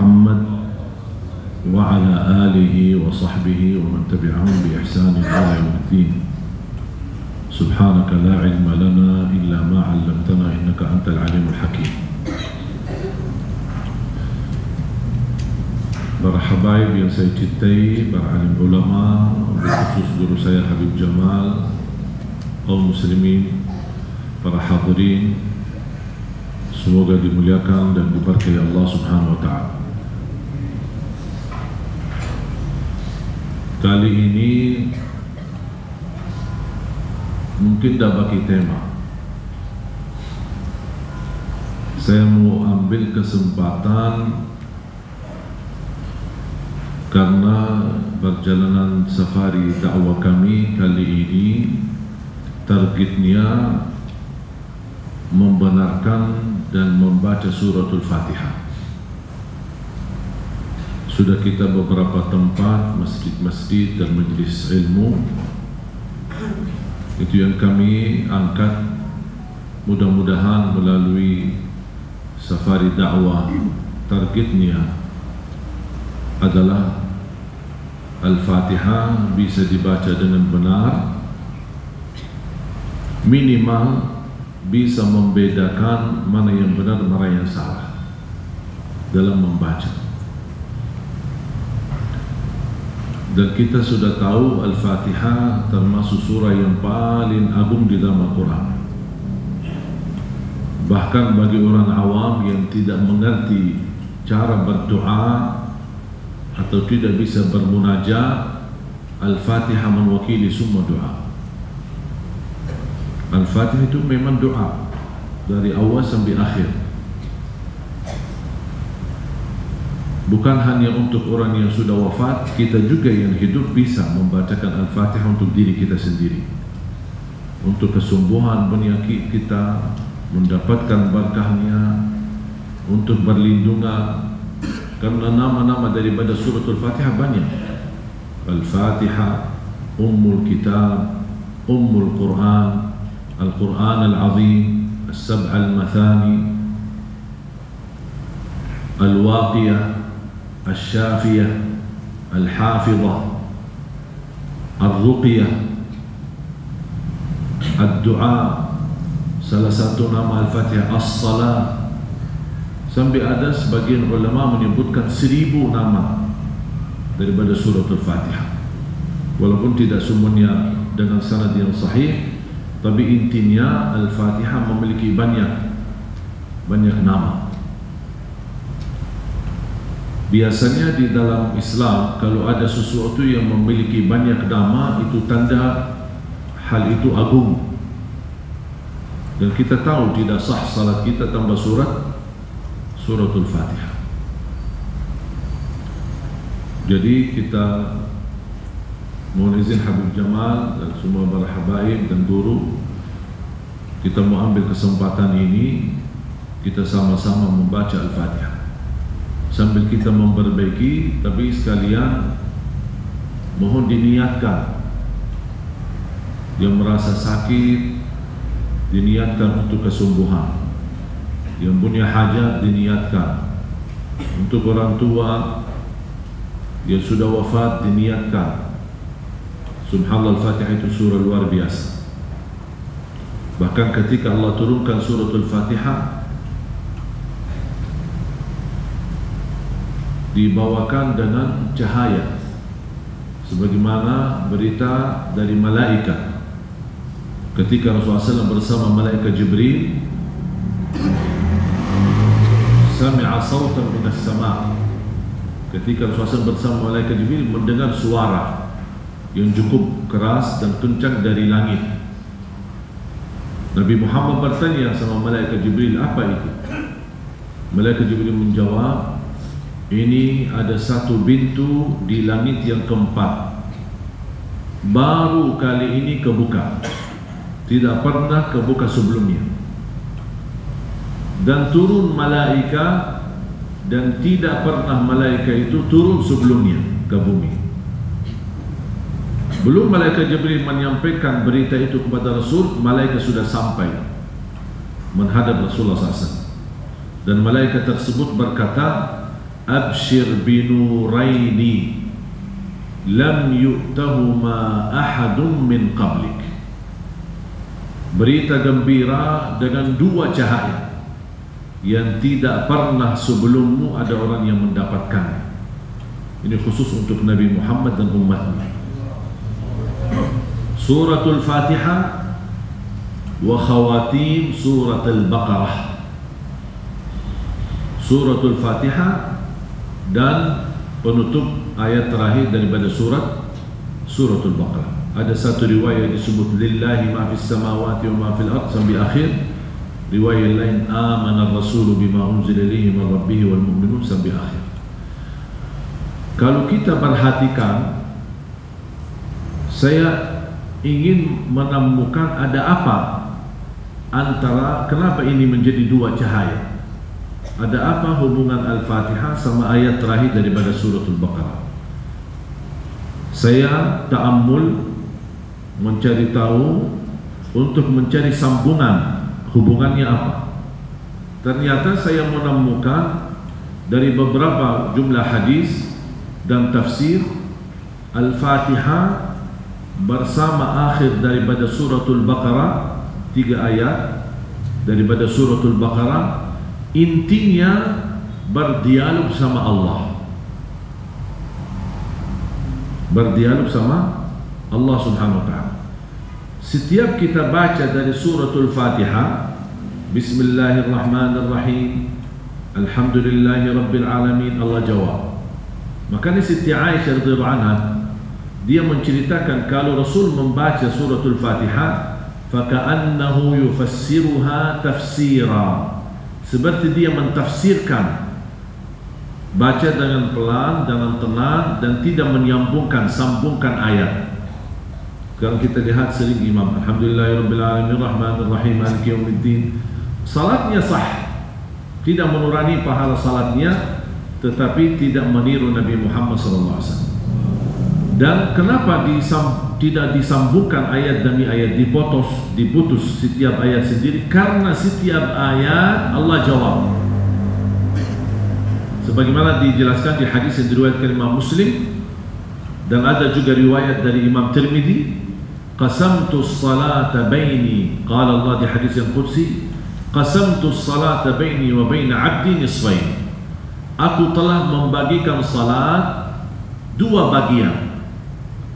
محمد وعلى آله وصحبه ومن تبعهم بإحسان إلى يوم الدين. سبحانك لا علم لنا إلا ما علمتنا إنك أنت العليم الحكيم. Para habaib yang saya cintai, para alim ulama, khusus guru saya Habib Jamal, kaum muslimin, para hadirin, semoga dimuliakan dan diberkahi Allah Subhanahu wa taala. Kali ini mungkin dah bagi tema. Saya mau ambil kesempatan karena perjalanan safari dakwah kami kali ini targetnya membenarkan dan membaca suratul Fatihah. Sudah kita beberapa tempat, masjid-masjid dan majlis ilmu, itu yang kami angkat. Mudah-mudahan melalui safari dakwah targetnya adalah Al-Fatihah bisa dibaca dengan benar, minimal bisa membedakan mana yang benar, mana yang salah dalam membaca. Dan kita sudah tahu Al-Fatihah termasuk surah yang paling agung di dalam Al-Quran. Bahkan bagi orang awam yang tidak mengerti cara berdoa atau tidak bisa bermunajat, Al-Fatihah mewakili semua doa. Al-Fatihah itu memang doa dari awal sampai akhir. Bukan hanya untuk orang yang sudah wafat, kita juga yang hidup bisa membacakan Al-Fatihah untuk diri kita sendiri, untuk kesembuhan penyakit kita, mendapatkan berkahnya, untuk berlindungan. Karena nama-nama daripada suratul Fatihah banyak. Al-Fatihah, Ummul Kitab, Ummul Quran, Al-Quran Al-Azim, As-Sab' Al-Mathani, Al-Waqiyah, Al-Shafiyah, Al-Hafidhah, Al-Ruqiyah, Al-Du'a. Salah satu nama Al-Fatihah As-Salah. Sampai ada sebagian ulama menyebutkan 1000 nama daripada suratul Fatihah. Walaupun tidak semuanya dengan sanad yang sahih, tapi intinya Al-Fatihah memiliki banyak nama. Biasanya di dalam Islam kalau ada sesuatu yang memiliki banyak nama, itu tanda hal itu agung. Dan kita tahu tidak sah salat kita tanpa suratul Fatihah. Jadi kita mohon izin Habib Jamal dan semua para habaib dan guru, kita mau ambil kesempatan ini, kita sama-sama membaca Al-Fatihah sambil kita memperbaiki, tapi sekalian mohon diniatkan yang merasa sakit, diniatkan untuk kesembuhan, yang punya hajat diniatkan, untuk orang tua yang sudah wafat diniatkan. Subhanallah, Al-Fatihah itu surah luar biasa. Bahkan ketika Allah turunkan suratul Fatihah, dibawakan dengan cahaya, sebagaimana berita dari malaikat ketika Rasulullah SAW bersama malaikat Jibril, sami'a sautan minas sama'. Ketika Rasulullah SAW bersama malaikat Jibril mendengar suara yang cukup keras dan kencang dari langit. Nabi Muhammad bertanya sama malaikat Jibril, apa itu? Malaikat Jibril menjawab, ini ada satu pintu di langit yang keempat, baru kali ini kebuka, tidak pernah kebuka sebelumnya. Dan turun malaikat, dan tidak pernah malaikat itu turun sebelumnya ke bumi. Belum malaikat Jibril menyampaikan berita itu kepada Rasul, malaikat sudah sampai menghadap Rasulullah SAW. Dan malaikat tersebut berkata, abshir binuraini lam yu'tahuma ahadun min qablik. Berita gembira dengan dua cahaya yang tidak pernah sebelummu ada orang yang mendapatkannya. Ini khusus untuk Nabi Muhammad dan umatnya. Suratul Fatihah wa khawatim Suratul Baqarah. Suratul Fatihah dan penutup ayat terakhir daripada Suratul Baqarah. Ada satu riwayat disebut lillahi ma fis samawati wa ma fil ard sampai akhir. Riwayat lain amana ar-rasulu bima unzila ilaihi min rabbih wal mu'minun sampai akhir. Kalau kita perhatikan, saya ingin menemukan ada apa antara kenapa ini menjadi dua cahaya. Ada apa hubungan Al-Fatihah sama ayat terakhir daripada Suratul Baqarah? Saya ta'ammul mencari tahu untuk mencari sambungan hubungannya apa. Ternyata saya menemukan dari beberapa jumlah hadis dan tafsir Al-Fatihah bersama akhir daripada Suratul Baqarah, 3 ayat daripada Suratul Baqarah, intinya berdialog sama Allah. Berdialog sama Allah Subhanahu wa ta'ala. Setiap kita baca dari Suratul Fatihah, Bismillahirrahmanirrahim, Alhamdulillahi Rabbil Alamin, Allah jawab. Makanya Siti Aisyah radhiyallahu anha, dia menceritakan kalau Rasul membaca Suratul Fatihah, faka'annahu yufassiruha tafsira, seperti dia mentafsirkan, baca dengan pelan, dengan tenang, dan tidak sambungkan ayat. Kalau kita lihat sering imam, Alhamdulillahirabbil alamin arrahmanir rahim maliki yaumiddin, salatnya sah, tidak mengurangi pahala salatnya, tetapi tidak meniru Nabi Muhammad SAW. Dan kenapa tidak disambungkan ayat demi ayat, diputus setiap ayat sendiri? Karena setiap ayat Allah jawab. Sebagaimana dijelaskan di hadis yang diriwayatkan Imam Muslim, dan ada juga riwayat dari Imam Tirmidzi, qasamtu as-salata baini, qala Allah di hadis yang qudsi, qasamtu as-salata baini wa baina 'abdi nisfain. Aku telah membagikan salat dua bagian.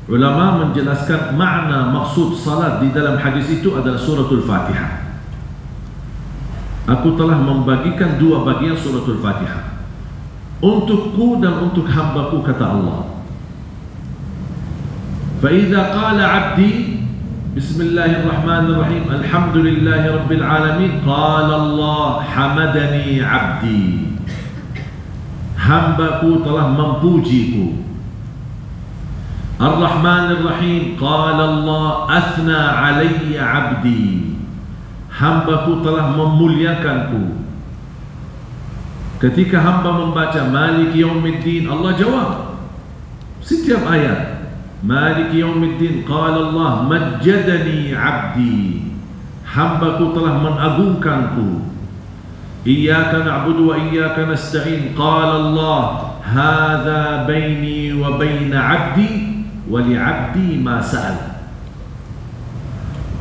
Ulama menjelaskan makna maksud salat di dalam hadis itu adalah Suratul Fatihah. Aku telah membagikan dua bagian Suratul Fatihah untukku dan untuk hambaku, kata Allah. فَإِذَا قَالَ عَبْدِي بِسْمِ اللَّهِ الرَّحْمَنِ الرَّحِيمِ الْحَمْدُ لِلَّهِ رَبِّ الْعَالَمِينَ قَالَ اللَّهُ حَمَدَنِي عَبْدِي, hambaku telah memujiku. Ar-Rahman Ar-Rahim qala Allah athna alayya 'abdi, hambaku telah memuliakanku. Ketika hamba membaca Maliki Yaumiddin, Allah jawab setiap ayat. Maliki Yaumiddin qala Allah majjadani 'abdi, hambaku telah mengagungkanku. Iyyaka na'budu wa iyyaka nasta'in qala Allah hadza baini wa baina 'abdi wa li 'abdi ma sa'al.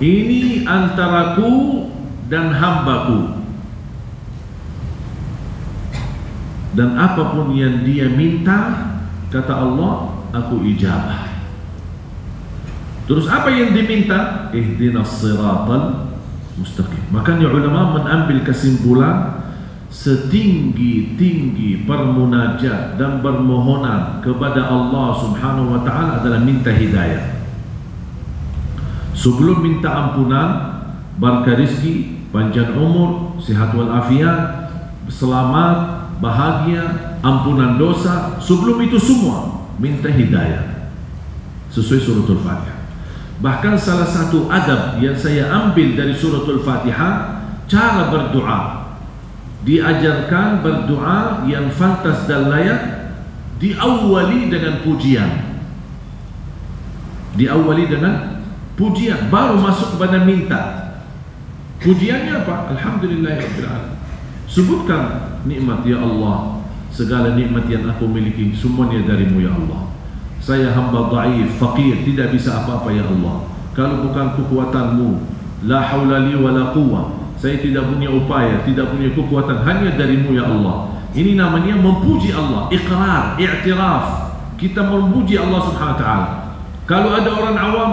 Ini antaraku dan hambaku, dan apapun yang dia minta, kata Allah, aku ijabah. Terus apa yang diminta? Ihdinas siratal mustaqim. Makanya ulama mengambil kesimpulan, setinggi-tinggi permunajat dan permohonan kepada Allah Subhanahu wa ta'ala adalah minta hidayah. Sebelum minta ampunan, barakah rizki, panjang umur, sehat walafiat, selamat, bahagia, ampunan dosa, sebelum itu semua minta hidayah sesuai Suratul Fatihah. Bahkan salah satu adab yang saya ambil dari Suratul Fatihah, cara berdoa. Diajarkan berdoa yang fantas dan layak, diawali dengan pujian. Diawali dengan pujian, baru masuk kepada minta. Pujiannya apa? Alhamdulillahirabbil alamin. Sebutkan nikmat ya Allah, segala nikmat yang aku miliki semuanya darimu ya Allah. Saya hamba dhaif, faqir, tidak bisa apa-apa ya Allah. Kalau bukan kekuatanmu, la haula li wa la quwwah, saya tidak punya upaya, tidak punya kekuatan, hanya darimu ya Allah. Ini namanya memuji Allah, iqrar, i'tiraf. Kita memuji Allah Subhanahu wa taala. Kalau ada orang awam,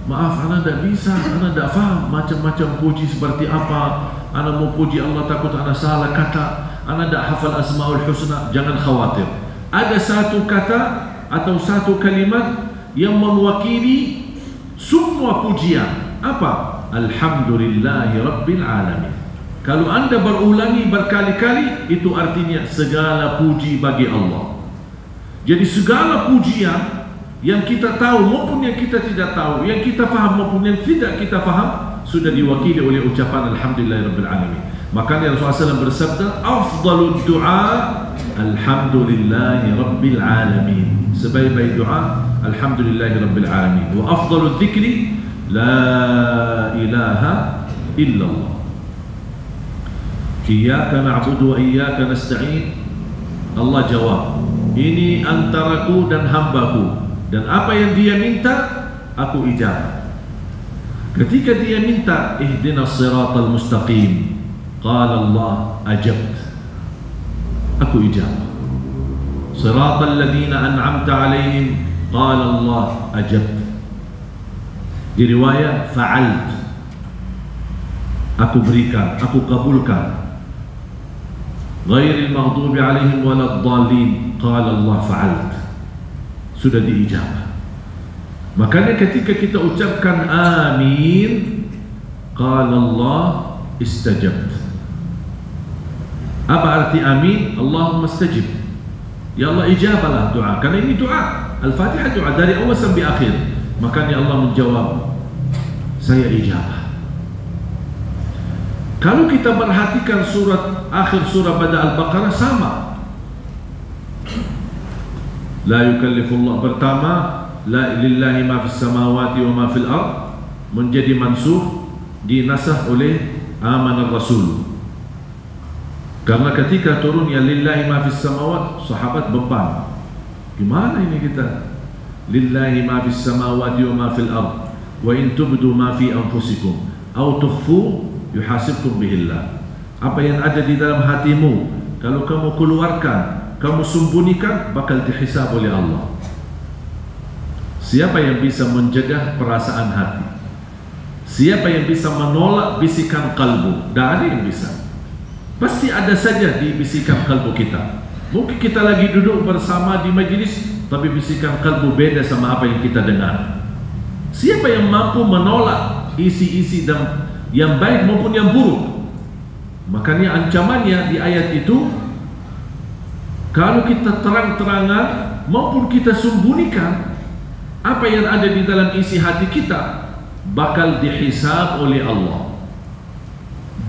maaf, ana tidak bisa, ana tidak faham macam-macam puji seperti apa. Ana mau puji Allah takut ana salah kata, ana tidak hafal asmaul husna. Jangan khawatir. Ada satu kata atau satu kalimat yang mewakili semua pujian. Apa? Alhamdulillahi Rabbil Alamin. Kalau anda berulangi berkali-kali, itu artinya segala puji bagi Allah. Jadi segala pujian yang kita tahu maupun yang kita tidak tahu, yang kita faham maupun yang tidak kita faham, sudah diwakili oleh ucapan Alhamdulillahi Rabbil Alamin. Makanya Rasulullah SAW bersabda, afdalud du'a Alhamdulillahi Rabbil Alamin. Sebaik-baik doa, Alhamdulillahi Rabbil Alamin. Wa afdalud dzikri, la ilaha illallah. Iyyaka na'budu wa iyyaka nasta'in. Allah jawab, ini antaraku dan hambaku, dan apa yang dia minta aku ijabah. Ketika dia minta ihdinas siratal mustaqim, qala Allah ajabt, aku ijabah. Siratal ladzina an'amta alaihim, qala Allah ajabt. Di riwayat fa'alt, aku berikan, aku kabulkan. Ghairil maghdubi alaihim waladdallin, qala Allah fa'alt, sudah diijabah. Makanya ketika kita ucapkan amin, qala Allah istajabt. Apa arti amin? Allahumma istajib, ya Allah ijabahlah doa. Karena ini doa, Al-Fatihah doa dari awal sampai akhir. Makanya Allah menjawab, saya ijabah. Kalau kita perhatikan surat akhir surah pada Al-Baqarah sama. La yukallifullah, pertama la lillahi ma fis samawati wa ma fil ard, menjadi mansukh, dinasah oleh amanar rasul. Karena ketika turunnya lillahi ma fis samawat, sahabat beban, gimana ini kita? Lillahi ma fis samawati wa ma fil ard, wa in tubdu ma fi anfusikum aw tukhfu yuhasibkum bihillah. Apa yang ada di dalam hatimu, kalau kamu keluarkan, kamu sembunyikan, bakal dihisab oleh Allah. Siapa yang bisa menjaga perasaan hati? Siapa yang bisa menolak bisikan kalbu? Tidak ada yang bisa. Pasti ada saja di bisikan kalbu kita. Mungkin kita lagi duduk bersama di majlis, tapi bisikan kalbu beda sama apa yang kita dengar. Siapa yang mampu menolak isi-isi dan yang baik maupun yang buruk? Makanya ancamannya di ayat itu, kalau kita terang-terangan maupun kita sembunyikan apa yang ada di dalam isi hati kita, bakal dihisab oleh Allah.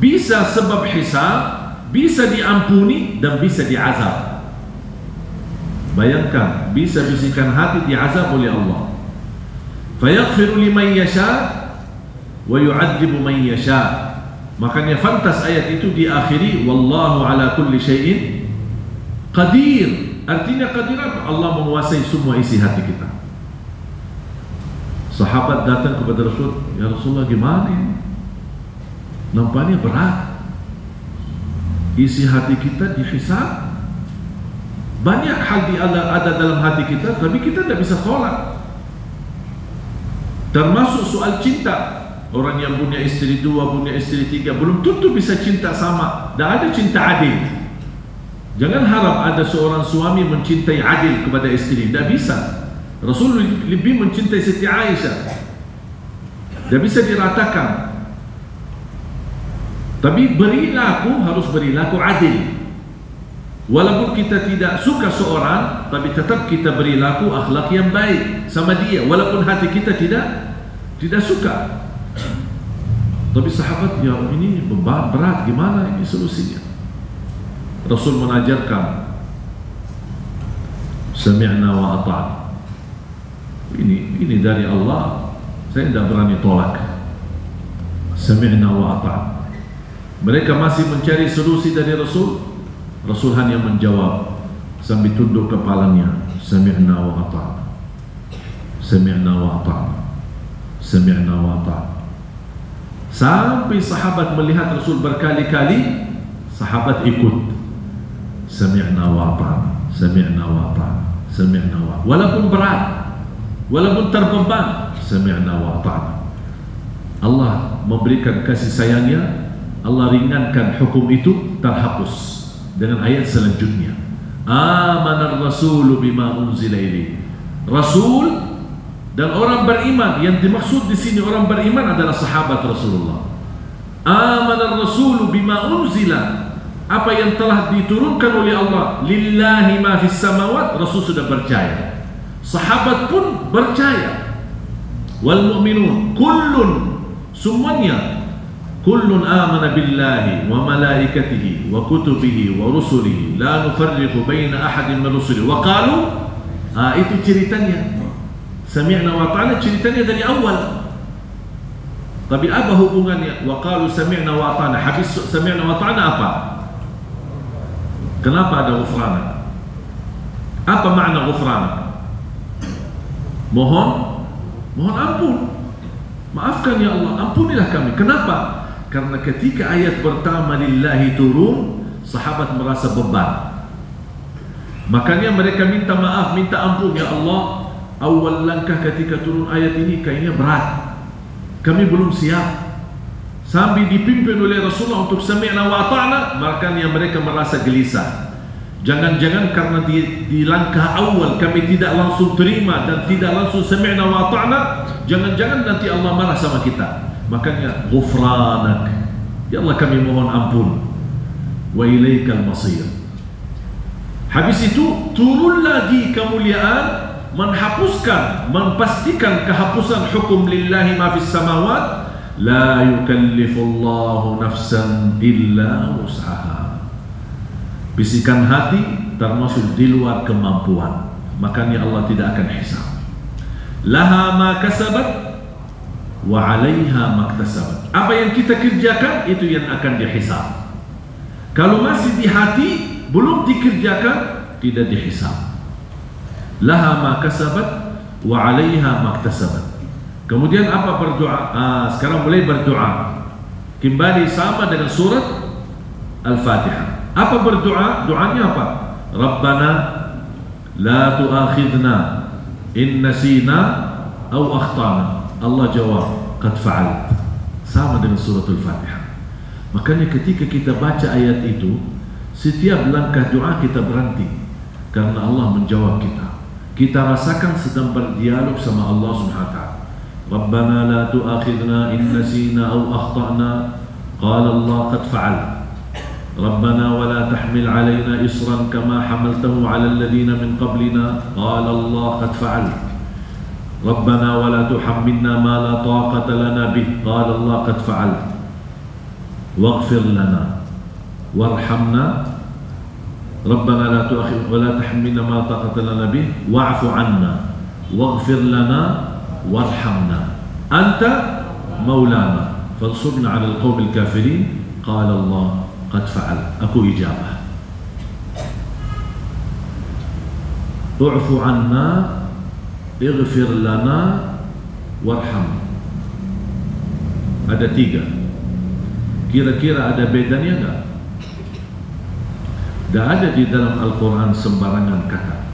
Bisa sebab hisab, bisa diampuni, dan bisa diazab. Bayangkan, bisa bisikan hati diazab oleh Allah. Fayaghfiru liman yasha wa yu'adzibu man yasha. Makanya fantas ayat itu diakhiri wallahu ala kulli syai'in qadir. Artinya qadir apa? Allah menguasai semua isi hati kita. Sahabat datang kepada Rasul, ya Rasulullah gimana ini? Nampaknya berat. Isi hati kita dihisab. Banyak hal ada dalam hati kita, tapi kita tidak bisa tolak. Termasuk soal cinta. Orang yang punya istri 2, punya istri 3, belum tentu bisa cinta sama. Dan ada cinta adil. Jangan harap ada seorang suami mencintai adil kepada istri. Tidak bisa. Rasul lebih mencintai Siti Aisyah. Tidak bisa diratakan. Tapi berilaku harus berilaku adil. Walaupun kita tidak suka seorang, tapi tetap kita berilaku akhlak yang baik sama dia, walaupun hati kita tidak suka. Tapi sahabat, ya ini beban berat, gimana ini solusinya? Rasul mengajarkan, sami'na wa ata'na. Ini dari Allah, saya tidak berani tolak. Sami'na wa ata'na. Mereka masih mencari solusi dari Rasul. Rasul hanya menjawab, sambil tunduk kepalanya, sami'na wa ata'na, sami'na wa ata'na, sami'na wa ata'na. Sampai sahabat melihat Rasul berkali-kali, sahabat ikut, sami'na wa ata'na, sami'na wa ata'na, sami'na wa, walaupun berat, walaupun terbeban, sami'na wa ata'na. Allah memberikan kasih sayangnya, Allah ringankan hukum itu, terhapus dengan ayat selanjutnya. Amanar rasulu bima unzila ilaihi. Rasul dan orang beriman, yang dimaksud di sini orang beriman adalah sahabat Rasulullah. Amanar rasulu bima unzila, apa yang telah diturunkan oleh Allah, lillahi ma fis samawat, Rasul sudah percaya, sahabat pun percaya. Wal mu'minun kullun, semuanya, kullun amana billahi wa malaikatihi wa kutubihi wa rusulihi la nufarriqu baina ahadin min rusulihi wa qalu, itu ceritanya sami'na wa ta'ala, ceritanya dari awal. Tapi apa hubungannya wa qalu sami'na wa ta'ala? Habis sami'na wa ta'ala apa? Kenapa ada ghufranak? Apa makna ghufranak? Mohon ampun, maafkan ya Allah, ampunilah kami. Kenapa? Karena ketika ayat pertama lillahi turun, sahabat merasa beban. Makanya mereka minta maaf, minta ampun, ya Allah, awal langkah ketika turun ayat ini kayaknya berat, kami belum siap. Sambil dipimpin oleh Rasulullah untuk sami'na wa ata'na, makanya mereka merasa gelisah. Jangan-jangan karena di langkah awal kami tidak langsung terima dan tidak langsung sami'na wa ata'na, jangan-jangan nanti Allah marah sama kita. Makanya ghufranak, ya Allah kami mohon ampun, wa ilaikal masir. Habis itu turun lagi kemuliaan, menghapuskan, memastikan kehapusan hukum lillahi ma fis samawat, la yukallifullahu nafsan illa wus'aha. Bisikan hati termasuk di luar kemampuan, makanya Allah tidak akan hisab. Laha ma kasabat wa 'alaiha maktasabat. Apa yang kita kerjakan itu yang akan dihisab. Kalau masih di hati belum dikerjakan, tidak dihisab. Laha ma kasabat wa 'alaiha maktasabat. Kemudian apa berdoa? Sekarang mulai berdoa. Kembali sama dengan surat Al-Fatihah. Apa berdoa? Doanya apa? Rabbana la tu'akhidna in nasina aw akhtana. Allah jawab, qad fa'alt. Sama dengan surat Al-Fatihah. Makanya ketika kita baca ayat itu, setiap langkah doa kita berhenti, karena Allah menjawab kita. Kita rasakan sedang berdialog sama Allah Subhanahu wa ta'ala. Rabbana la tu'akhidna in nasina aw akhtana. Qala Allah qad fa'alt. ربنا ولا تحمل علينا إصرا كما حملته على الذين من قبلنا قال الله قد فعلت ربنا ولا تحملنا ما لا طاقة لنا به قال الله قد فعلت واغفر لنا وارحمنا ربنا لا تؤاخذنا ولا تحملنا ما لا طاقة لنا به واعف عنا واغفر لنا وارحمنا أنت مولانا فانصرنا على القوم الكافرين قال الله qad fa'al, aku ijabah. U'fu anna, ighfir lana, warham. Ada 3. Kira-kira ada bedanya enggak? Tidak ada di dalam Al-Quran sembarangan kata.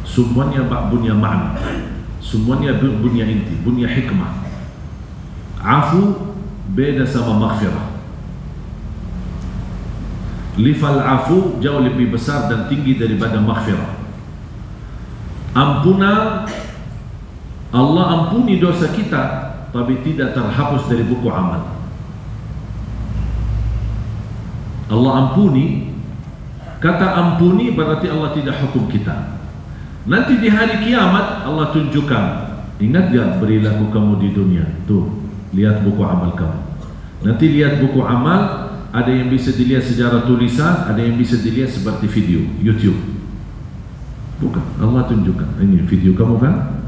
Semuanya punya makna, semuanya punya inti, punya hikmah. Afu beda sama maghfirah. Lifal afu jauh lebih besar dan tinggi daripada maghfirah. Ampunan, Allah ampuni dosa kita, tapi tidak terhapus dari buku amal. Allah ampuni, kata ampuni berarti Allah tidak hukum kita. Nanti di hari kiamat Allah tunjukkan, ingat gak perilaku kamu di dunia? Tuh, lihat buku amal kamu. Nanti lihat buku amal. Ada yang bisa dilihat secara tulisan, ada yang bisa dilihat seperti video YouTube. Bukan, Allah tunjukkan, ini video kamu kan?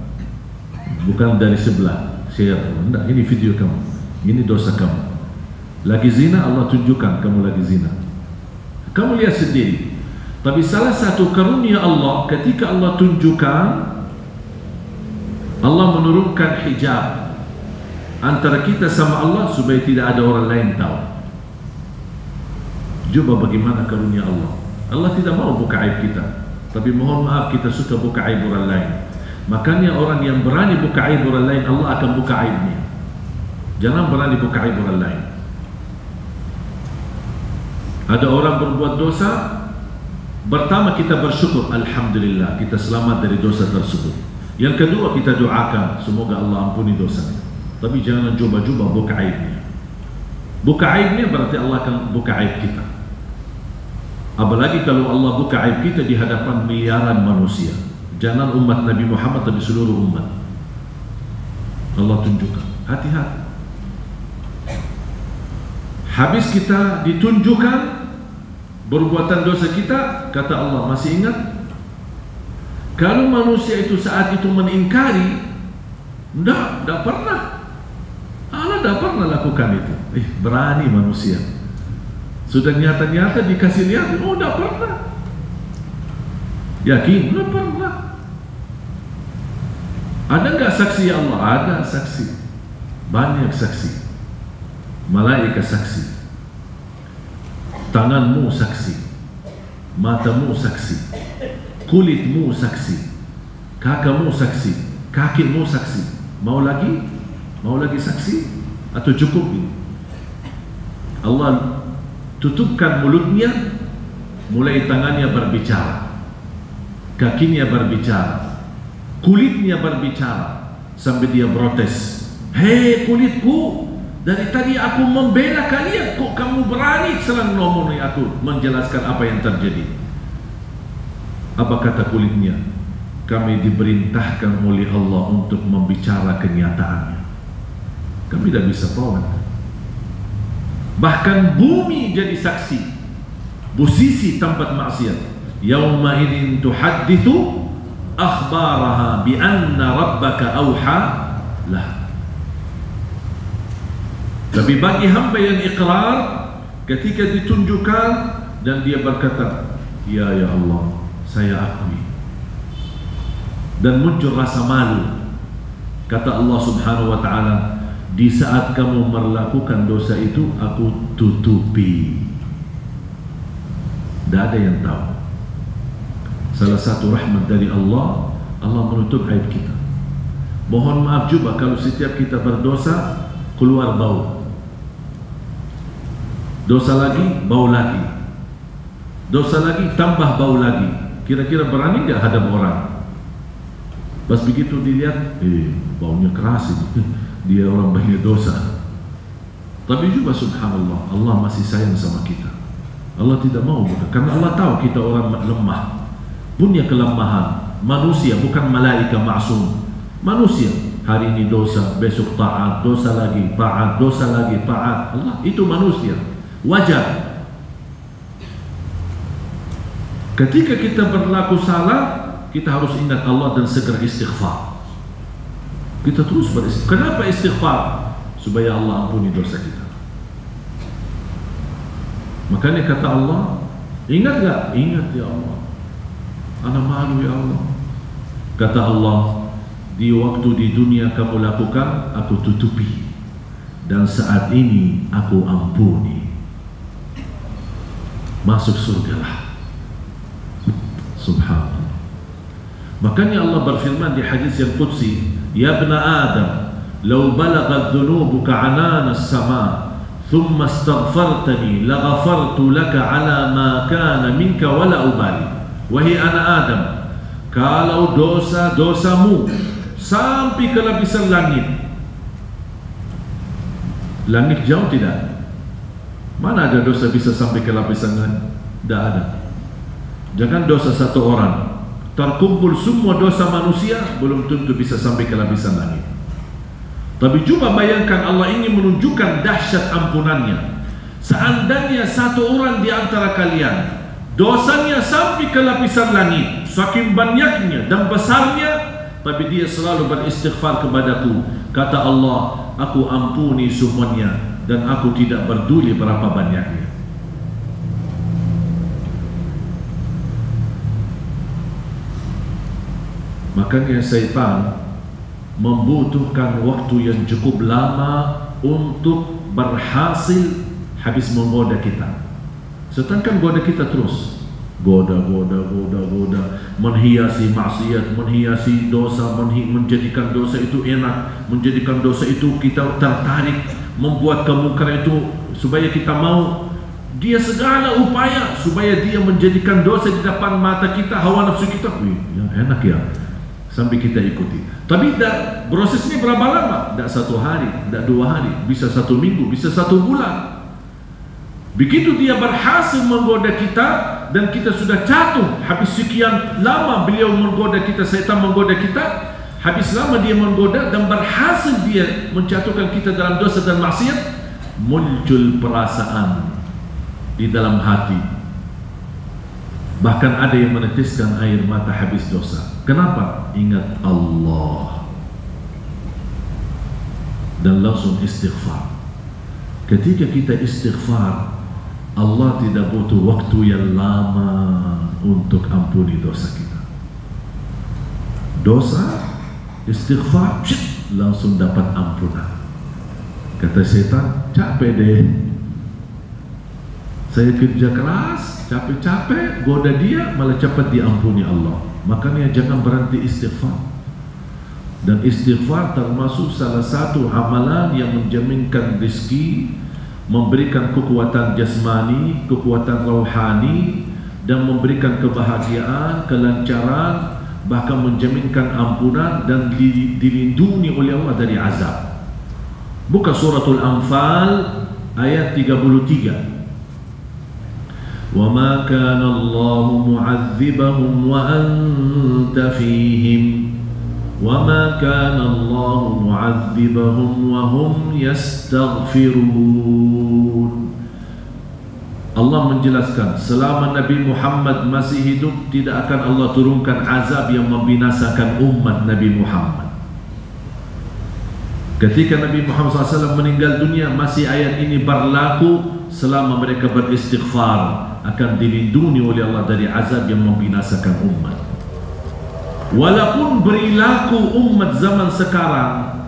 Bukan dari sebelah share, enggak, ini video kamu, ini dosa kamu. Lagi zina, Allah tunjukkan kamu lagi zina. Kamu lihat sendiri. Tapi salah satu karunia Allah, ketika Allah tunjukkan, Allah menurunkan hijab antara kita sama Allah supaya tidak ada orang lain tahu. Coba bagaimana karunia Allah. Allah tidak mau buka aib kita, tapi mohon maaf kita suka buka aib orang lain. Makanya orang yang berani buka aib orang lain, Allah akan buka aibnya. Jangan berani buka aib orang lain. Ada orang berbuat dosa, pertama kita bersyukur, alhamdulillah kita selamat dari dosa tersebut. Yang kedua kita doakan, semoga Allah ampuni dosanya. Tapi jangan coba-coba buka aibnya. Buka aibnya berarti Allah akan buka aib kita. Apalagi kalau Allah buka aib kita di hadapan miliaran manusia. Jangan umat Nabi Muhammad, tapi seluruh umat. Allah tunjukkan, hati-hati. Habis kita ditunjukkan perbuatan dosa kita, kata Allah, masih ingat? Kalau manusia itu saat itu mengingkari, tidak pernah. Allah tidak pernah lakukan itu. Berani manusia. Sudah nyata-nyata dikasih lihat, oh tidak pernah. Yakin? Tidak pernah. Ada nggak saksi ya Allah? Ada saksi. Banyak saksi. Malaikat saksi. Tanganmu saksi. Matamu saksi. Kulitmu saksi. Kakamu saksi. Kakimu saksi. Mau lagi? Mau lagi saksi? Atau cukup ini? Allah tutupkan mulutnya, mulai tangannya berbicara, kakinya berbicara, kulitnya berbicara, sampai dia protes. Hei kulitku, dari tadi aku membela kalian, kok kamu berani serang ngomongin aku, menjelaskan apa yang terjadi. Apa kata kulitnya? Kami diperintahkan oleh Allah untuk membicara kenyataannya. Kami tidak bisa tolak. Bahkan bumi jadi saksi. Posisi tempat maksiat. Yauma idzin tuhadditsu akhbaraha bi anna rabbaka auha lah. Tapi bagi hamba yang iqrar, ketika ditunjukkan dan dia berkata, ya Allah, saya akui. Dan muncul rasa malu. Kata Allah Subhanahu wa taala, di saat kamu melakukan dosa itu, aku tutupi. Tidak ada yang tahu. Salah satu rahmat dari Allah, Allah menutup aib kita. Mohon maaf juga kalau setiap kita berdosa keluar bau. Dosa lagi, bau lagi. Dosa lagi, tambah bau lagi. Kira-kira berani nggak hadap orang? Pas begitu dilihat, baunya keras ini. Dia orang banyak dosa. Tapi juga subhanallah, Allah masih sayang sama kita. Allah tidak mau buka, karena Allah tahu kita orang lemah, punya kelemahan. Manusia, bukan malaikat maksum. Manusia, hari ini dosa, besok taat, dosa lagi, taat, dosa lagi, taat. Allah, itu manusia, wajar. Ketika kita berlaku salah, kita harus ingat Allah dan segera istighfar. Kita terus beristighfar. Kenapa istighfar? Supaya Allah ampuni dosa kita. Makanya kata Allah, ingat gak? Ingat ya Allah. Ana malu ya Allah. Kata Allah, di waktu di dunia kamu lakukan, aku tutupi. Dan saat ini aku ampuni. Masuk surga lah. Subhanallah. Makanya Allah berfirman di hadis yang qudsi, ya ibna Adam, law balaghat dhunubuka 'anana as-sama' thumma astaghfartani laghafartu laka 'ala ma kana minka wa la ubali. Wahai anak Adam, kalau dosa-dosamu sampai ke lapisan langit. Langit jauh tidak? Mana ada dosa bisa sampai ke lapisan langit? Tidak ada. Jangan dosa satu orang, terkumpul semua dosa manusia, belum tentu bisa sampai ke lapisan langit. Tapi coba bayangkan, Allah ingin menunjukkan dahsyat ampunannya. Seandainya satu orang di antara kalian dosanya sampai ke lapisan langit, saking banyaknya dan besarnya, tapi dia selalu beristighfar kepadaku, kata Allah, aku ampuni semuanya dan aku tidak peduli berapa banyaknya. Makanya syaitan membutuhkan waktu yang cukup lama untuk berhasil habis menggoda kita. Syaitan kan goda kita terus, goda, menghiasi maksiat, menghiasi dosa, menjadikan dosa itu enak, menjadikan dosa itu kita tertarik, membuat kemungkaran itu supaya kita mau. Dia segala upaya supaya dia menjadikan dosa di depan mata kita, hawa nafsu kita, yang enak ya, sampai kita ikuti. Tapi prosesnya berapa lama? Tidak 1 hari, tidak 2 hari, bisa 1 minggu, bisa 1 bulan. Begitu dia berhasil menggoda kita dan kita sudah jatuh, habis sekian lama beliau menggoda kita, syaitan menggoda kita, habis lama dia menggoda dan berhasil dia menjatuhkan kita dalam dosa dan maksiat, muncul perasaan di dalam hati. Bahkan ada yang meneteskan air mata habis dosa. Kenapa? Ingat Allah dan langsung istighfar. Ketika kita istighfar, Allah tidak butuh waktu yang lama untuk ampuni dosa kita. Dosa, istighfar, langsung dapat ampunan. Kata setan, capek deh, saya kerja keras, capek-capek, goda dia, malah cepat diampuni Allah. Makanya jangan berhenti istighfar. Dan istighfar termasuk salah satu amalan yang menjaminkan rezeki, memberikan kekuatan jasmani, kekuatan rohani, dan memberikan kebahagiaan, kelancaran, bahkan menjaminkan ampunan dan dilindungi oleh Allah dari azab. Buka suratul Anfal ayat 33. وَمَا كَانَ اللَّهُ مُعَذِّبَهُمْ وَأَنْتَ فِيهِمْ وَمَا كَانَ اللَّهُ مُعَذِّبَهُمْ وَهُمْ يَسْتَغْفِرُونَ. Allah menjelaskan, selama Nabi Muhammad masih hidup, tidak akan Allah turunkan azab yang membinasakan umat Nabi Muhammad. Ketika Nabi Muhammad SAW meninggal dunia, masih ayat ini berlaku. Selama mereka beristighfar, akan dilindungi oleh Allah dari azab yang membinasakan umat. Walaupun berlaku umat zaman sekarang,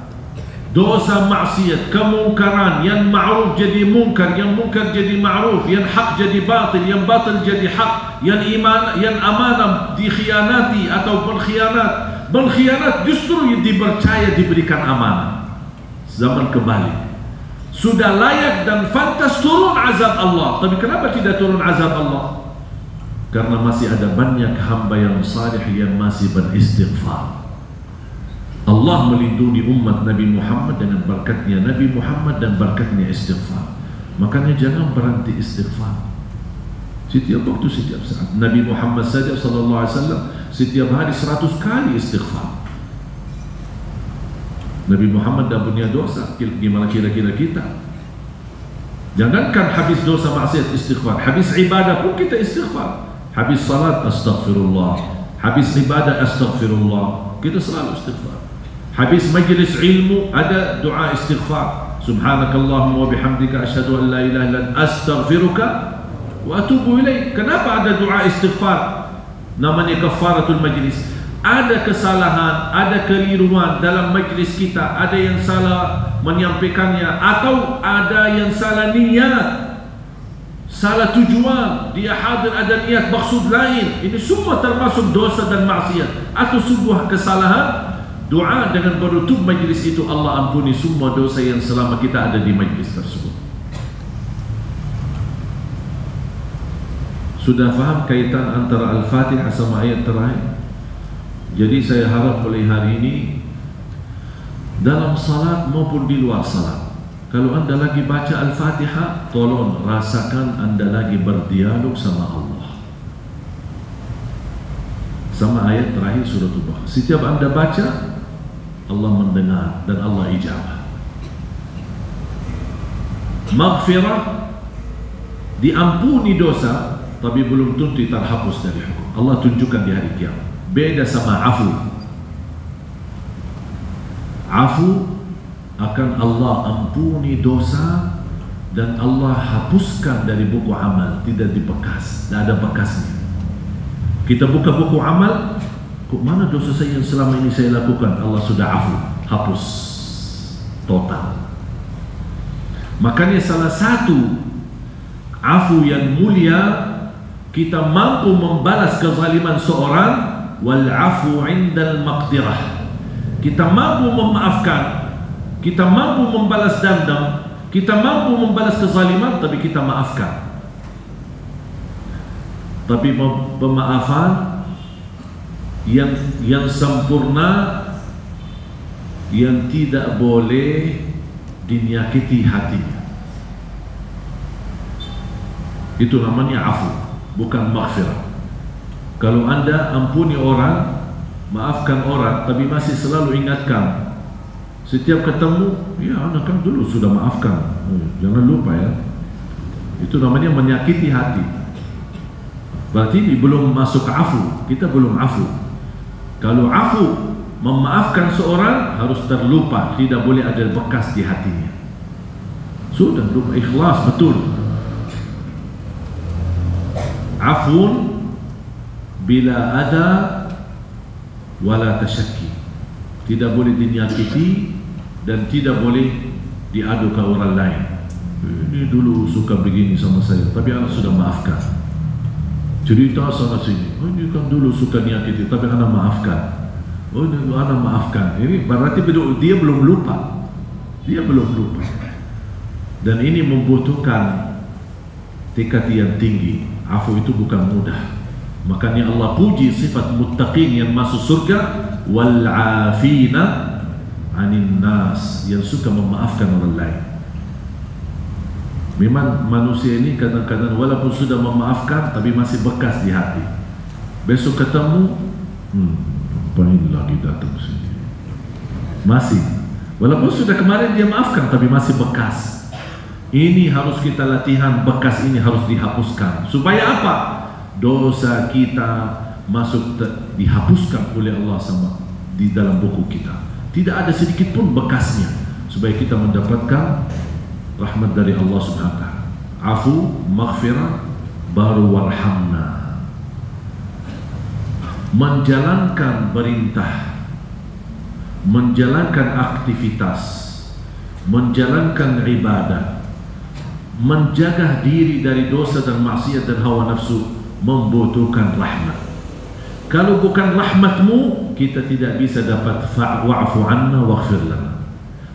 dosa maksiat, kemungkaran, yang ma'ruf jadi mungkar, yang mungkar jadi ma'ruf, yang hak jadi batil, yang batil jadi hak, yang iman, yang amanah dikhianati atau berkhianat justru dipercaya diberikan amanah. Zaman kembali, sudah layak dan pantas turun azab Allah. Tapi kenapa tidak turun azab Allah? Karena masih ada banyak hamba yang salih yang masih beristighfar. Allah melindungi umat Nabi Muhammad dengan berkatnya Nabi Muhammad dan berkatnya istighfar. Makanya jangan berhenti istighfar. Setiap waktu, setiap saat. Nabi Muhammad saja sallallahu alaihi wasallam setiap hari 100 kali istighfar. Nabi Muhammad dah punya dosa, gimana kira-kira kita? Jangankan habis dosa maksiat istighfar, habis ibadah pun kita istighfar. Habis salat astaghfirullah, habis ibadah astaghfirullah, kita selalu istighfar. Habis majlis ilmu ada doa istighfar. Subhanakallahumma wa bihamdika asyhadu an la ilaha illa anta astaghfiruka wa atubu ilaik. Kenapa ada doa istighfar? Namanya kafaratul majlis. Ada kesalahan, ada keliruan dalam majlis kita, ada yang salah menyampaikannya, atau ada yang salah niat, salah tujuan, dia hadir ada niat maksud lain. Ini semua termasuk dosa dan maksiat atau sebuah kesalahan. Doa dengan menutup majlis itu, Allah ampuni semua dosa yang selama kita ada di majlis tersebut. Sudah faham kaitan antara Al-Fatihah sama ayat terakhir? Jadi saya harap mulai hari ini dalam salat maupun di luar salat, kalau anda lagi baca Al-Fatihah, tolong rasakan anda lagi berdialog sama Allah. Sama ayat terakhir surah Al-Baqarah. Setiap anda baca, Allah mendengar dan Allah ijabah. Maghfirah, diampuni dosa, tapi belum tentu terhapus dari hukum. Allah tunjukkan di hari kiamat. Beda sama afu. Afu akan Allah ampuni dosa dan Allah hapuskan dari buku amal, tidak dibekas, tidak ada bekasnya. Kita buka buku amal, kok mana dosa saya yang selama ini saya lakukan? Allah sudah afu, hapus total. Makanya salah satu afu yang mulia, kita mampu membalas kezaliman seorang. Wal afu indal maqdirah, kita mampu memaafkan, kita mampu membalas dendam, kita mampu membalas kezaliman, tapi kita maafkan. Tapi pemaafan yang sempurna, yang tidak boleh dinyakiti hatinya, itu namanya afu, bukan maghfirah. Kalau anda ampuni orang, maafkan orang, tapi masih selalu ingatkan, setiap ketemu, ya anda kan dulu sudah maafkan, jangan lupa ya, itu namanya menyakiti hati. Berarti ini belum masuk afu, kita belum afu. Kalau afu, memaafkan seorang harus terlupa, tidak boleh ada bekas di hatinya. Sudah lupa, ikhlas betul. Afun bila ada wala tasyakki, tidak boleh dinyakiti dan tidak boleh diadu ke orang lain. Ini dulu suka begini sama saya, tapi anak sudah maafkan. Cerita sama sini, oh ini kan dulu suka nyakiti, tapi anak maafkan. Oh ini anak maafkan. Ini berarti dia belum lupa, dia belum lupa. Dan ini membutuhkan tekad yang tinggi. Afu itu bukan mudah. Makanya Allah puji sifat muttaqin yang masuk surga, wal afina anin nas, yang suka memaafkan orang lain. Memang manusia ini kadang-kadang walaupun sudah memaafkan, tapi masih bekas di hati. Besok ketemu, ngapain lagi datang sini? Masih, walaupun sudah kemarin dia maafkan, tapi masih bekas. Ini harus kita latihan, bekas ini harus dihapuskan. Supaya apa? Dosa kita masuk dihapuskan oleh Allah sama di dalam buku kita. Tidak ada sedikit pun bekasnya, supaya kita mendapatkan rahmat dari Allah Subhanahu wa taala. Afu, maghfirah, baru warhamna. Menjalankan perintah, menjalankan aktivitas, menjalankan ibadah, menjaga diri dari dosa dan maksiat dan hawa nafsu, membutuhkan rahmat. Kalau bukan rahmatmu, kita tidak bisa dapat wa'fu anna waghfir lana.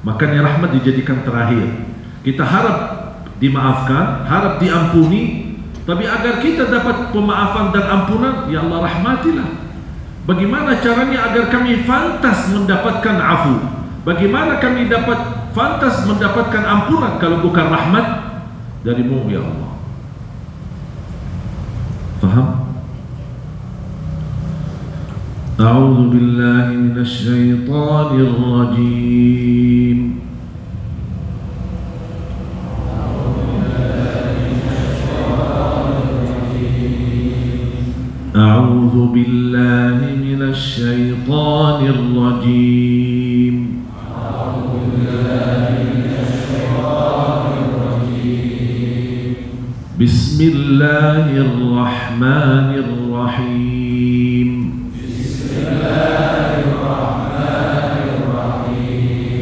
Makanya rahmat dijadikan terakhir. Kita harap dimaafkan, harap diampuni, tapi agar kita dapat pemaafan dan ampunan, ya Allah rahmatilah. Bagaimana caranya agar kami pantas mendapatkan afu? Bagaimana kami dapat pantas mendapatkan ampunan kalau bukan rahmat darimu ya Allah? Faham? A'udzu billahi minasy syaithanir rajim. A'udzu billahi minasy syaithanir rajim. Bismillahirrahmanirrahim.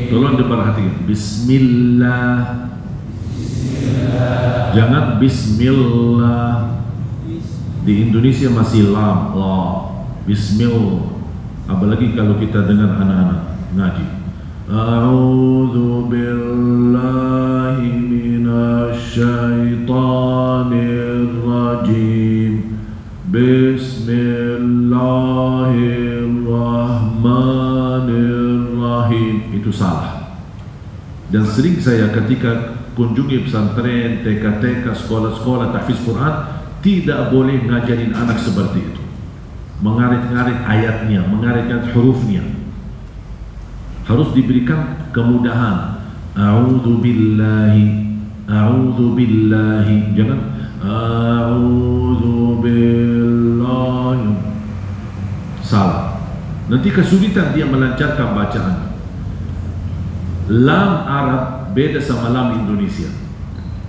Tolong diperhatikan. Bismillah. Jangan bismillah. Di Indonesia masih lam, la. Bismillah. Apalagi kalau kita dengar anak-anak ngaji. A'udzu billahi minasy syaitanir rajim. Bismillahirrahmanirrahim. Itu salah. Dan sering saya ketika kunjungi pesantren, TK-TK, sekolah-sekolah tahfiz Quran, tidak boleh ngajarin anak seperti itu. Mengarit-ngarit ayatnya, mengarit-ngarit hurufnya. Harus diberikan kemudahan. A'udzu billahi, a'udzu billahi. Jangan a'udzu billahi. Salah. Nanti kesulitan dia melancarkan bacaan. Lam Arab beda sama lam Indonesia.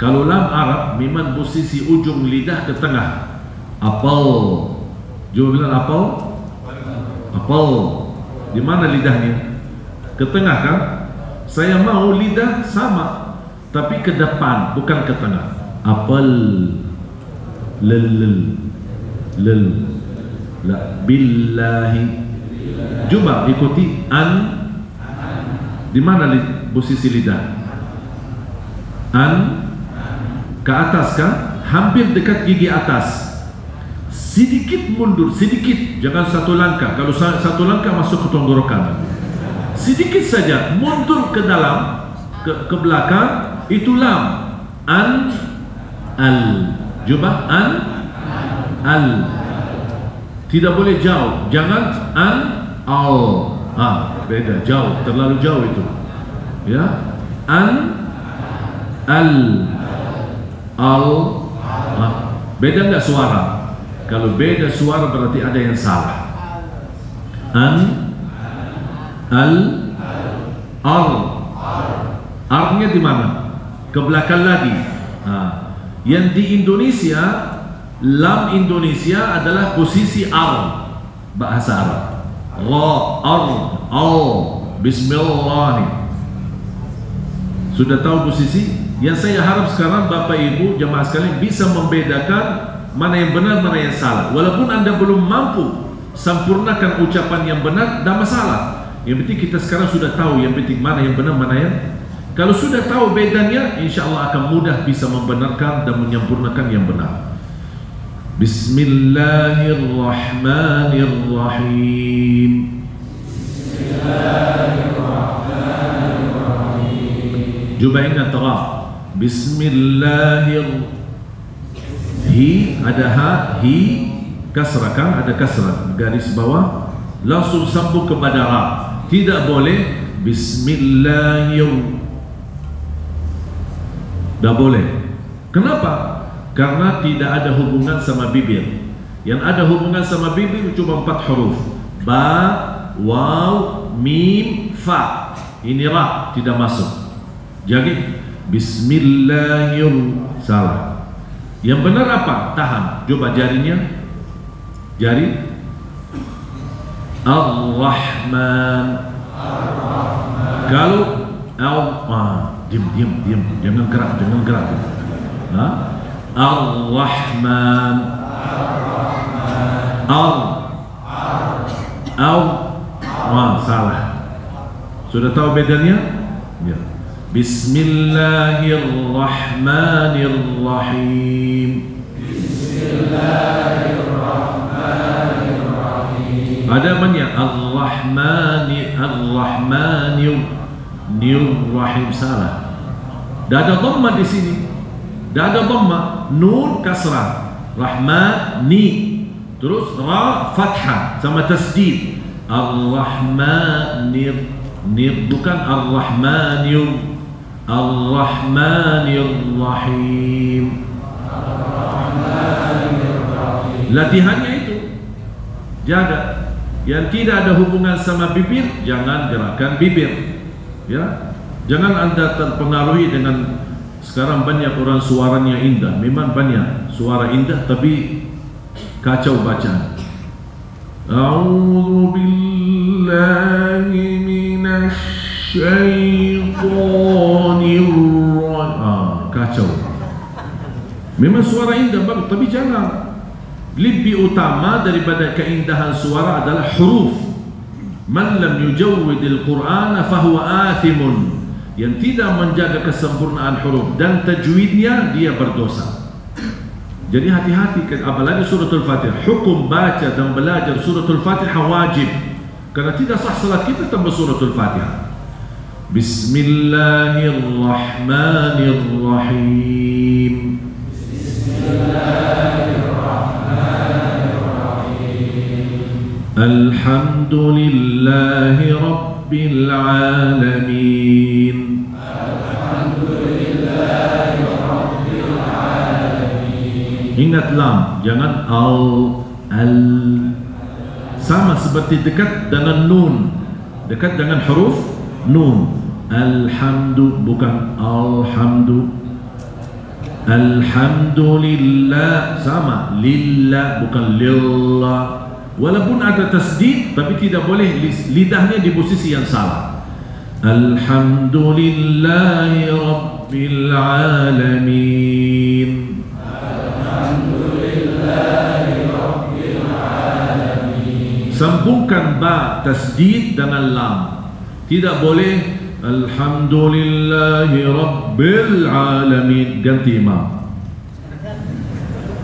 Kalau lam Arab memang posisi ujung lidah ke tengah. Apel. Coba bilang apel. Apel. Di mana lidahnya? Ke tengah kan? Saya mau lidah sama, tapi ke depan, bukan ke tengah. Apel. Lel. La. Billahi. Cuba ikuti an. Di mana posisi lidah? An. Ke atas kan? Hampir dekat gigi atas. Sedikit mundur, sedikit, jangan satu langkah. Kalau satu langkah masuk ke tenggorokan. Sedikit saja mundur ke dalam, ke belakang, itu lam. An, al. Coba an, al. Tidak boleh jauh. Jangan an, al. Beda, jauh, terlalu jauh itu. Ya, an, al, al. Beda enggak suara? Kalau beda suara berarti ada yang salah. An, al, al. Ar-nya di mana? Ke belakang lagi. Yang di Indonesia, lam Indonesia adalah posisi ar, bahasa Arab. Ra, ar, al, bismillah. Sudah tahu posisi? Yang saya harap sekarang Bapak Ibu jemaah sekalian bisa membedakan mana yang benar, mana yang salah. Walaupun Anda belum mampu sempurnakan ucapan yang benar, tidak masalah. Yang penting kita sekarang sudah tahu yang penting mana yang benar, mana yang. Kalau sudah tahu bedanya, insya Allah akan mudah bisa membenarkan dan menyempurnakan yang benar. Bismillahirrahmanirrahim. Bismillahirrahmanirrahim. Cuba ingat terang. Bismillahirrahmanirrahim. Hi, ada ha, hi, kasrah kan, ada kasrah, garis bawah, langsung sambung kepada ra. Tidak boleh bismillahirrahmanirrahim. Tak boleh. Kenapa? Karena tidak ada hubungan sama bibir. Yang ada hubungan sama bibir cuma 4 huruf. Ba, waw, mim, fa. Ini ra, tidak masuk. Jadi bismillahirrahmanirrahim. Salah. Yang benar apa? Tahan. Coba jarinya. Jari. Ar-Rahman. Kalau diam. Jangan gerak. Ar-Rahman. Salah. Sudah tahu bedanya? Ya. Bismillahirrahmanirrahim. Bismillahirrahmanirrahim. Ada banyak Ar-Rahmanirrahim. Salah. Dah ada dhamma di sini. Dah ada dhamma. Nun kasrah. Rahmani. Terus ra fathah sama tasdid. Ar-Rahmanir. Bukan Ar-Rahmanir. Ar-Rahmanirrahim. Latihannya itu jaga. Yang tidak ada hubungan sama bibir, jangan gerakan bibir. Ya, jangan Anda terpengaruhi dengan sekarang banyak orang suaranya indah. Memang banyak suara indah, tapi kacau bacaan. A'udzu billahi minasy syaitanir rajim. Kacau. Memang suara indah bagus, tapi jangan. Lebih utama daripada keindahan suara adalah huruf. Man lam yujawwidil Qur'ana fahuwa athimun. Yang tidak menjaga kesempurnaan huruf dan tajwidnya, dia berdosa. Jadi hati-hati, apalagi suratul Fatihah. Hukum baca dan belajar suratul Fatihah wajib. Karena tidak sah salat kita tanpa suratul Fatihah. Bismillahirrahmanirrahim. Bismillahirrahmanirrahim. Alhamdulillahi Rabbil Alamin. Alhamdulillahi Rabbil Alamin. Ingat lam, jangan al. Sama seperti dekat dengan nun. Dekat dengan huruf nun. Alhamdu, bukan alhamdu. Alhamdulillah, sama lillah, bukan lillah. Walaupun ada tasdid, tapi tidak boleh lidahnya di posisi yang salah. Alhamdulillahi Rabbil Alamin. Alhamdulillahi Rabbil Alamin. Sambungkan ba tasdid dengan lam. Tidak boleh Alhamdulillahi Rabbil Alamin. Ganti imam.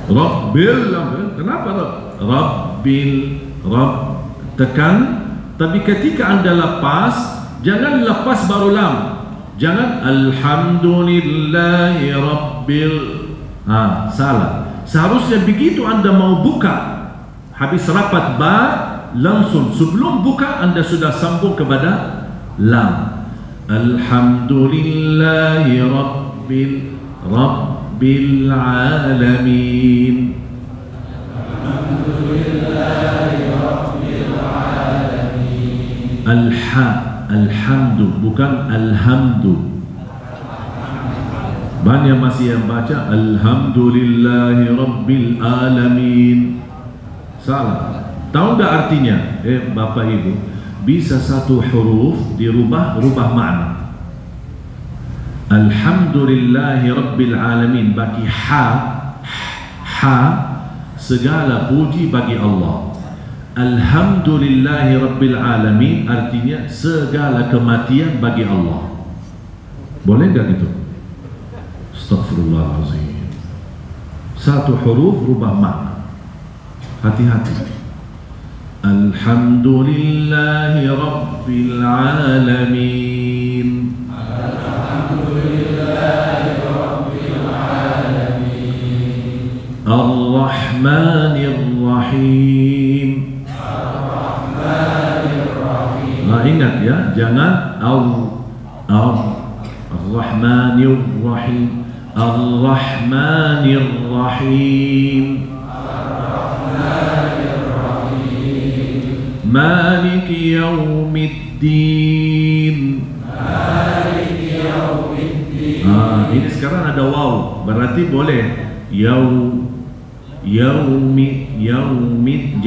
Rabbil Alamin. Kenapa Rabbil Rabb tekan, tapi ketika anda lepas, jangan lepas baru lam. Jangan Alhamdulillahi Rabbil, salah. Seharusnya begitu anda mau buka, habis rapat ba, langsung sebelum buka anda sudah sambung kepada lam. Alhamdulillahi Rabbil Alamin. Alhamdu, bukan alhamdu. Banyak masih yang baca Alhamdulillahi Rabbil Alamin. Salah. Tahu tak artinya? Bapak Ibu, bisa satu huruf dirubah makna. Alhamdulillahi Rabbil Alamin bagi ha, segala puji bagi Allah. Alhamdulillahi Rabbil Alamin artinya segala kematian bagi Allah. Boleh tak gitu? Astaghfirullahaladzim. Satu huruf rubah makna. Hati-hati. Alhamdulillahi Rabbil Alamin. Alhamdulillahi Rabbil Alamin. Ar-Rahmanir Rahim. Ingat ya, jangan Ar-Rahmanir Rahim. Ar-Rahmanir Rahim. Ar-Rahmanir Rahim. Maliki Yaumiddin. Maliki Yaumiddin. Ini sekarang ada waw, berarti boleh yaumid.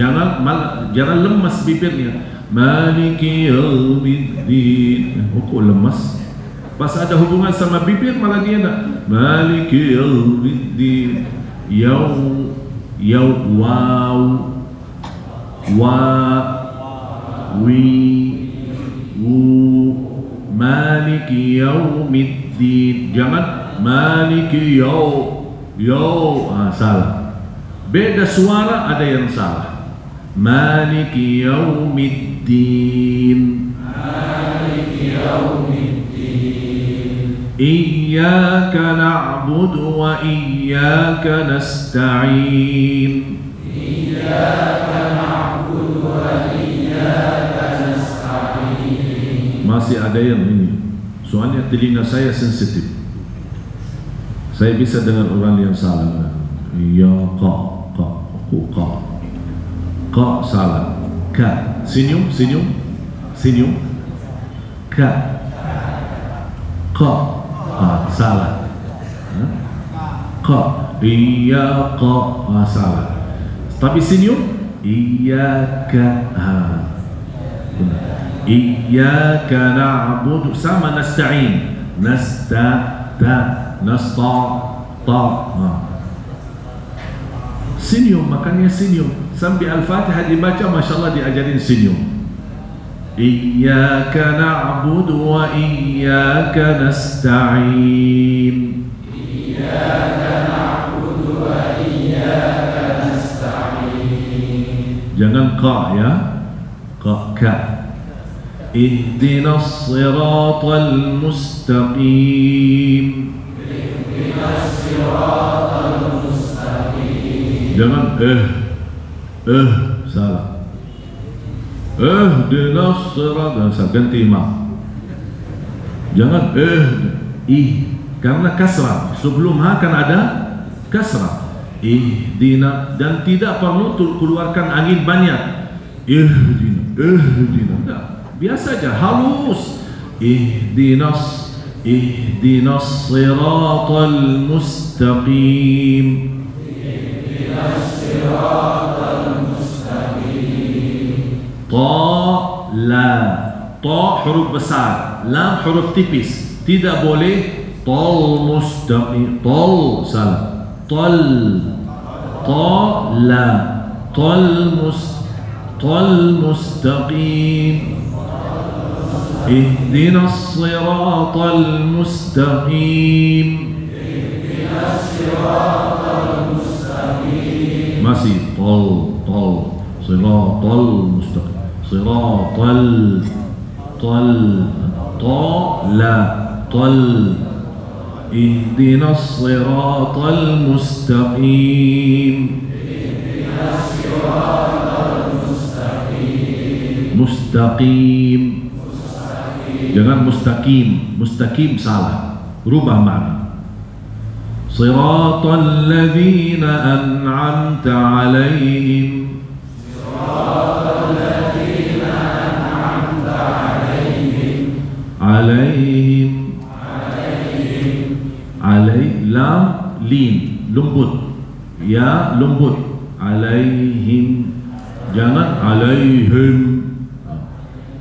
Jangan lemas bibirnya. Maliki Yaumiddin. Kok lemas? Pas ada hubungan sama bibir malah dia nak Maliki Yaumiddin. Waw Maliki Yaumiddin. Jangan Maliki salah. Beda suara ada yang salah. Maliki Yaumiddin. Maliki Yaumiddin. Iyyaka na'budu wa iyyaka nasta'in. Iyyaka na'budu wa iyyaka nasta'in. Masih ada yang ini. Soalnya telinga saya sensitif. Saya bisa dengar orang yang salah. Iyyaka Ka salah. Ka senyum ka salah. Ka salah. Tapi senyum iyyaka iyyaka na'budu sama nasta'in. Senyum, makanya senyum. Sampai Al-Fatihah dibaca, Masya Allah diajarin senyum. Iyyaka na'budu wa iyyaka nasta'in. Iyyaka na'budu wa iyyaka nasta'in. Jangan ka ya. Ka. Ihdinas siratal mustaqim. Ihdinas siratal mustaqim. Jangan salah. Ihdinas siratal, ganti imam. Jangan karena kasrah. Sebelum ha kan ada kasrah. Ihdina, dan tidak perlu keluarkan angin banyak. Ihdina. Enggak. Biasa aja, halus. Ihdinas siratal mustaqim. Ihdinas siratal mustaqim. Ta, la. Ta huruf besar, lam huruf tipis. Tidak boleh tol mustaqim. Tol salah. Tol. Ta, la. Tol mustaqim. اهدنا الصراط المستقيم. masih tol siratal mustaqim. Siratal tol la tol. اهدنا الصراط المستقيم. Mustaqim. Jangan mustaqim. Mustaqim salah. Rubah makna. صراط الذين أنعمت عليهم. عليهم lam lin lembut, ya lembut. Alaihim, jangan alaihim.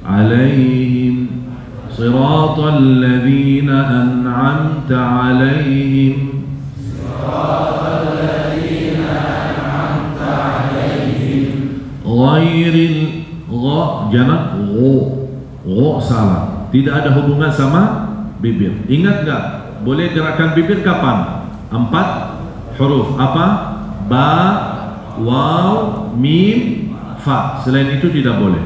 Alaihim siratal ladzina an'amta alaihim. Ghairil gha, jangan gha salah. Tidak ada hubungan sama bibir. Ingat enggak? Boleh gerakan bibir kapan? 4 huruf. Apa? Ba, waw, mim, fa. Selain itu tidak boleh.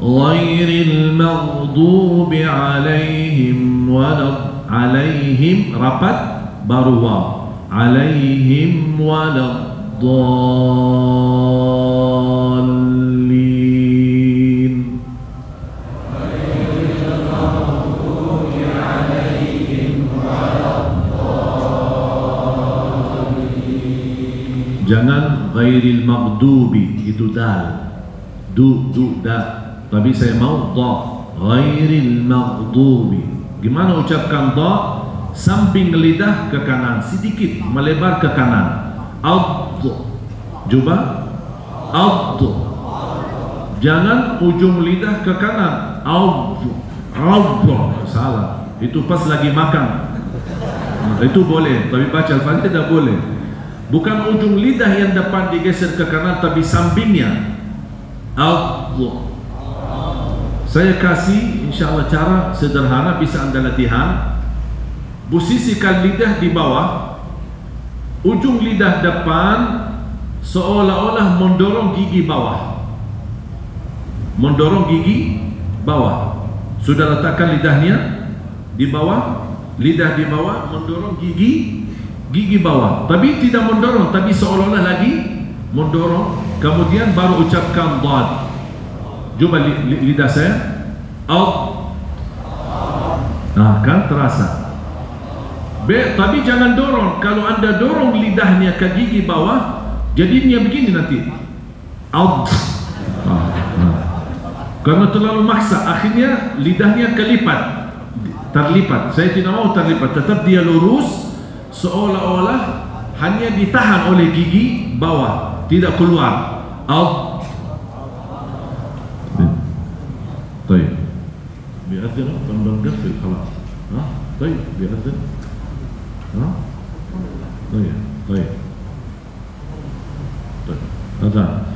Ghairil maghdubi alaihim walad. Alaihim rapat baru waw. Alaihim waladdallin. Jangan ghairil maghdubi, itu dal. Du da. Tapi saya mau dha. Ghairil maghdubi. Gimana ucapkan dha? Samping lidah ke kanan sedikit, melebar ke kanan. Ad. Coba. Ad. Jangan ujung lidah ke kanan. Ad. Salah. Itu pas lagi makan. Itu boleh, tapi baca Al-Fatihah tidak boleh. Bukan ujung lidah yang depan digeser ke kanan, tapi sampingnya. Allah. Saya kasih insyaAllah cara sederhana, bisa anda latihan. Posisikan lidah di bawah. Ujung lidah depan seolah-olah mendorong gigi bawah. Mendorong gigi bawah. Sudah letakkan lidahnya di bawah. Lidah di bawah mendorong gigi bawah, tapi tidak mendorong, tapi seolah-olah lagi mendorong. Kemudian baru ucapkan dad. Coba lidah saya. Nah, kan terasa. Tapi jangan dorong. Kalau anda dorong lidahnya ke gigi bawah, jadinya begini nanti. Karena terlalu maksa, akhirnya lidahnya terlipat. Saya tidak mau terlipat, tetap dia lurus. Seolah-olah hanya ditahan oleh gigi bawah, tidak keluar. Baik. Bi'adzin dan gafil khalas. Baik, bi'adzin. Baik. Baik. Azan.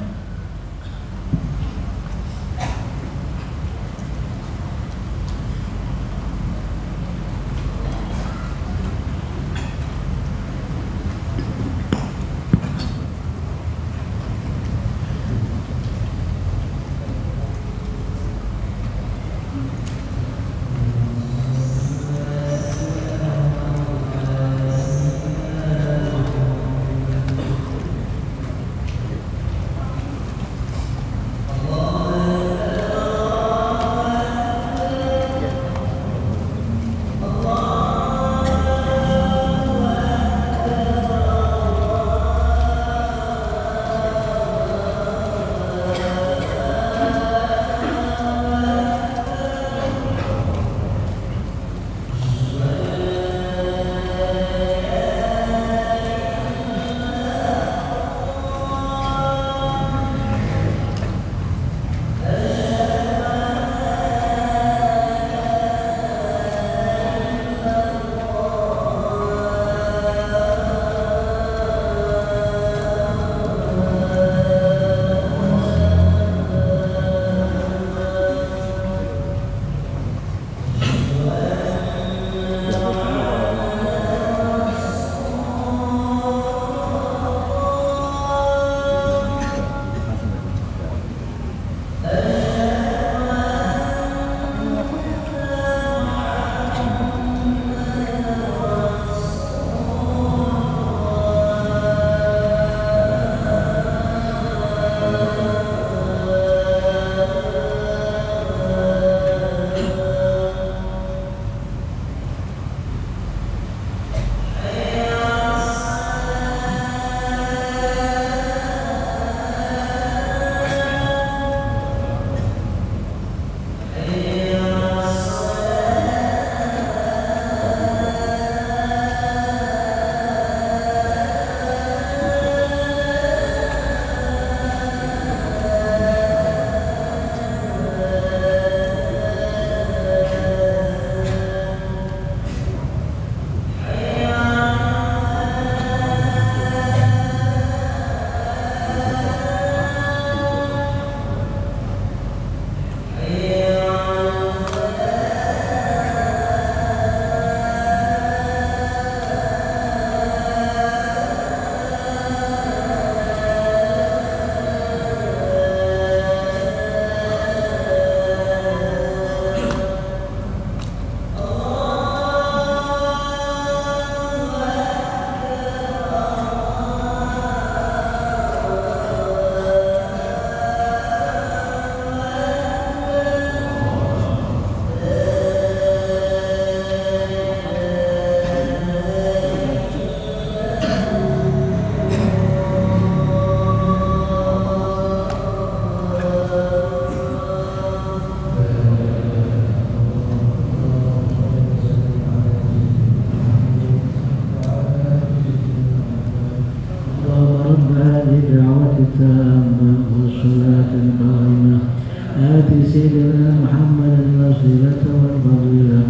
آت سيدنا محمدا الوسيلة والفضيلة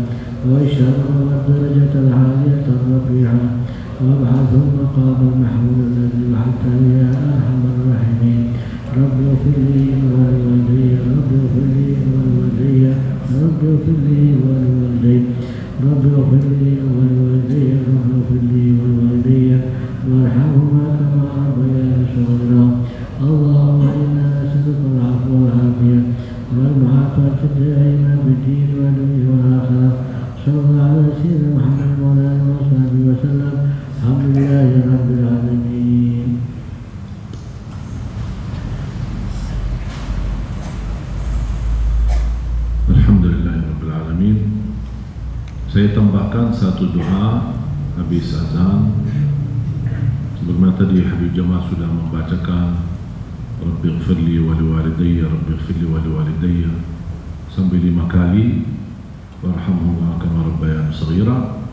والشرف والدرجة العالية الرفيعة وابعثه المقام المحمود الذي وعدته يا أرحم الراحمين. رب اغفر لي ولوالدي، رب اغفر لي ولوالدي، رب اغفر لي ولوالدي، رب اغفر لي ولوالدي، رب اغفر لي ولوالدي وارحمهما كما ربياني صغيرا. اللهم إنا نسألك العفو والعافية والمعافاة الدائمة في الدين والدنيا والآخرة. صلى الله على سيدنا محمد وعلى آله وصحبه وسلم. الحمد لله رب العالمين. Alhamdulillah Rabbil Alamin. Saya tambahkan satu doa habis azan. Sebagaimana tadi Habib Jamal sudah membacakan Rabbighfirli wa liwalidayya, Rabbighfirli wa liwalidayya sampai 5 kali, warhamhuma kama rabbayani shaghira.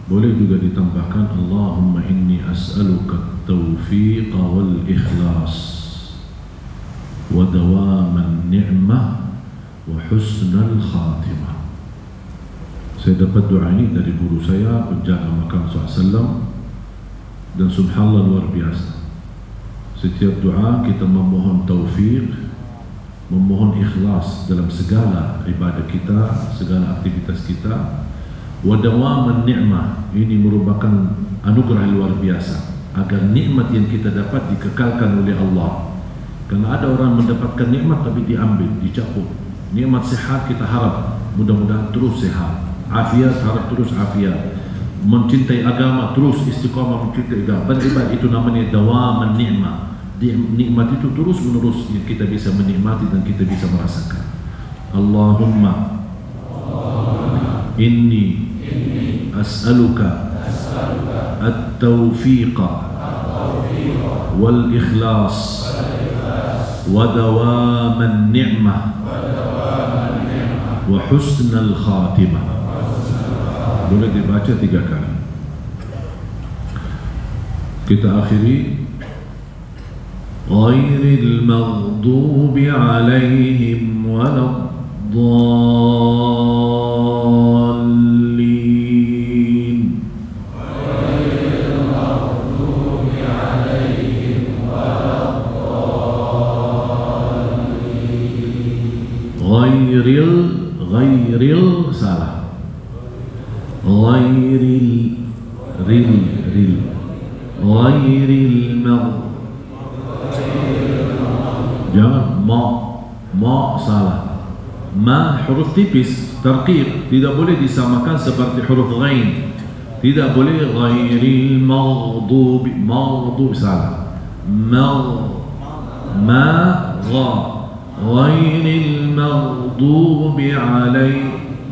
Boleh juga ditambahkan Allahumma inni as'aluka at-tawfiq wal ikhlas wa dawaman ni'mah wa husnal khatimah. Saya dapat doa ini dari guru saya, penjaga makam SAW, dan subhanallah luar biasa. Setiap doa kita memohon taufik, memohon ikhlas dalam segala ibadah kita, segala aktivitas kita. Wa dawaman ni'mah, ini merupakan anugerah luar biasa, agar nikmat yang kita dapat dikekalkan oleh Allah. Karena ada orang mendapatkan nikmat tapi diambil, dicabut. Nikmat sehat kita harap mudah-mudahan terus sehat, afiat harap terus afiat, mencintai agama terus istiqamah mencintai agama. Beribadah itu namanya dawaman ni'mah. Nikmat itu terus menerus yang kita bisa menikmati dan kita bisa merasakan. Allahumma inni as'aluka at-tawfiqa wal ikhlas wa dawaman ni'mah wa husnal khatimah. Boleh dibaca 3 kali. Kita akhiri ghairil maghdubi alaihim waladdallin. Ghairil maghdubi alaihim waladdallin. Ghairil salah. Ghairil jangan ma salah. Ma huruf tipis, tarqiq, tidak boleh disamakan seperti huruf ghain. Tidak boleh ghairil maghdubi, maghdubi salah. Ma gha ghairil maghdubi alaihim